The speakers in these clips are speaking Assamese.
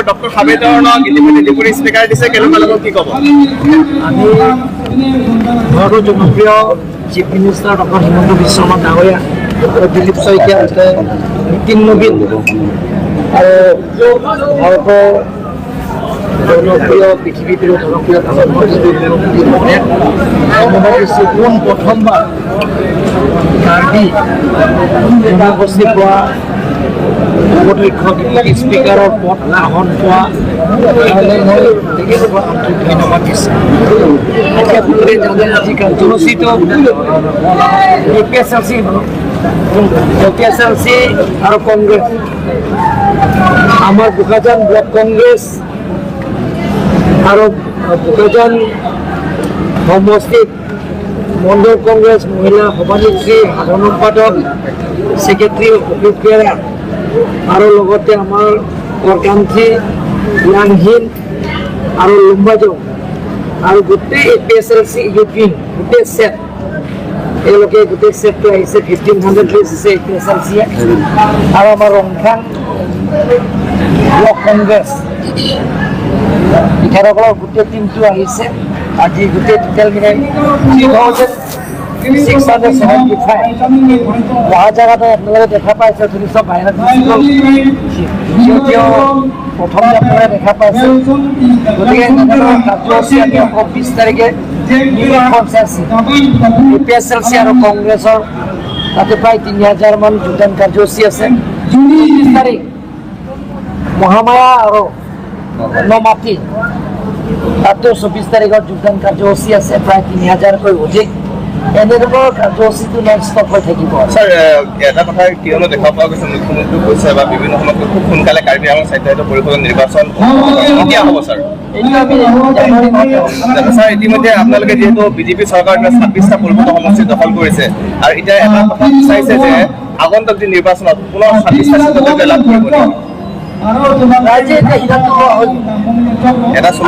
ডক্টৰ হাবেদৰণক ইতিমধ্যে ডিপুটি স্পীকাৰ দিছে কেনেকুৱা লাগিব কি ক'ব? আমি ভাৰতৰ জনপ্ৰিয় chief minister doctor Himanta Biswa Sarma ডাঙৰীয়া আৰু দিলীপ শইকীয়া নীতিন নবীন আৰু ভাৰতৰ জনপ্ৰিয় পৃথিৱীৰ জনপ্ৰিয় পোন প্ৰথমবাৰ কাৰ্বি জনগোষ্ঠী পোৱা অধ্যক্ষ স্পীকাৰৰ পদ আসন পোৱা কাৰণে মই তেখেতলোকক আন্তৰিক ধন্যবাদ দিছোঁ। এতিয়া সকলোৱে জানে আজি কাৰ্যসূচীত APSLC আৰু কংগ্ৰেছ আমাৰ বোকাজান ব্লক কংগ্ৰেছ আৰু বোকাজান সমষ্টিত মণ্ডল কংগ্ৰেছ মহিলা সভানেত্ৰী সাধাৰণ সম্পাদক ছেক্ৰেটাৰী অভিক বেৰা আৰু লগতে আমাৰ কৰকান্থী লাংহীন আৰু লুম্বাজং আৰু গোটেই APSLC ইউপি গোটেই ছেট এওঁলোকে গোটেই ছেটটো আহিছে 1500 লিষ্ট দিছে APSLC আৰু আমাৰ ৰংখান ব্লক কংগ্ৰেছ তেখেতসকলৰ গোটেই টিমটো আহিছে আজি গোটেই টোটেল মিলাই 3675 অহা জেগাতে আপোনালোকে দেখা পাইছে যদি চব বাহিৰত প্ৰথম আপোনালোকে দেখা পাইছে গতিকে কাৰ্যসূচী আমি আকৌ 20 তাৰিখে APSLC আৰু কংগ্ৰেছৰ তাতে প্ৰায় 3000 মান যোগদান কাৰ্যসূচী আছে। 20 তাৰিখ মহামায়া আৰু নমাটি তাতেও 24 তাৰিখৰ যোগদান কাৰ্যসূচী আছে প্ৰায় 3000কৈ অধিক। এনেধৰণৰ কাৰ্যসূচীটো নন ষ্টপ হৈ থাকিব। ছাৰ এটা কথা কিয়নো দেখা পোৱা গৈছে মুখ্যমন্ত্ৰী কৈছে বা বিভিন্ন সময়ত খুব সোনকালে কাৰ্বি আংলং স্বায়ত্তশাসিত পৰিষদৰ নিৰ্বাচন কেতিয়া হ'ব ছাৰ? ছাৰ ইতিমধ্যে আপোনালোকে যিহেতু বিজেপি চৰকাৰে 26টা পৰিষদৰ সমষ্টি দখল কৰিছে আৰু এতিয়া এটা কথা বিচাৰিছে যে আগন্তুক যি নিৰ্বাচনত পুনৰ 26টা চিট লাভ কৰিব ৰাইজে এতিয়া সিদ্ধান্ত লোৱা হ'ল।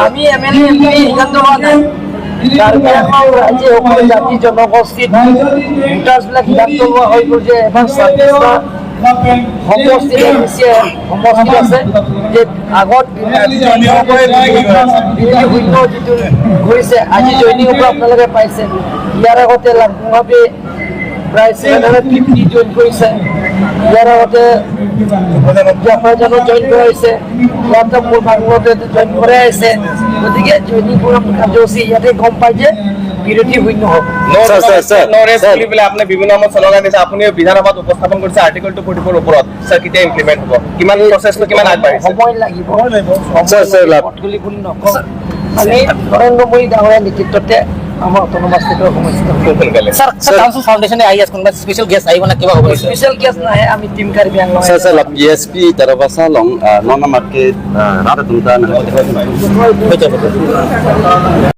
আমি MLA MP সিদ্ধান্ত লোৱা নাই। কাৰ্বি আংলং ৰাজ্যে সকলো জাতি জনগোষ্ঠীত ভোটাৰ্ছবিলাক সিদ্ধান্ত লোৱা হৈ গ'ল যে এখন 26টা সমষ্টি আছে যে আগত শূন্য যিটো ঘূৰিছে আজি জইনিঙৰ পৰা আপোনালোকে পাইছে। ইয়াৰ আগতে লাংভাৱে প্ৰায় 750 জইন কৰিছে। ইয়াৰ আগতে জাফৰজানত জইন কৰাইছে, ইয়াতে মোৰ বাংলতে জইন কৰাই আছে। গতিকে জইনিং কাৰ্যসূচী ইয়াতে গম পাই যে বিৰোধী শূন্য হ'ব। আপুনি বিভিন্ন সময়ত শ্লোগান দিছে, আপুনি বিধানসভাত উপস্থাপন কৰিছে আৰ্টিকল 244 ওপৰত। ছাৰ কেতিয়া ইমপ্লিমেণ্ট হ'ব? কিমান প্ৰচেছটো কিমান আগবাঢ়িছে? সময় লাগিব। আমি নৰেন্দ্ৰ মোদী ডাঙৰীয়াৰ নেতৃত্বতে আমাৰ অট'নমাছ ষ্টেটৰ সমস্যা স্যার কাউন্সিল ফাউন্ডেশনে আই আছে কোনবা স্পেশাল গেস্ট আইব না কিবা হ'ব? স্পেশাল গেস্ট নাহে, আমি team Karbi Anglong Saya lap ESP darabasa long nona market rada tunta na.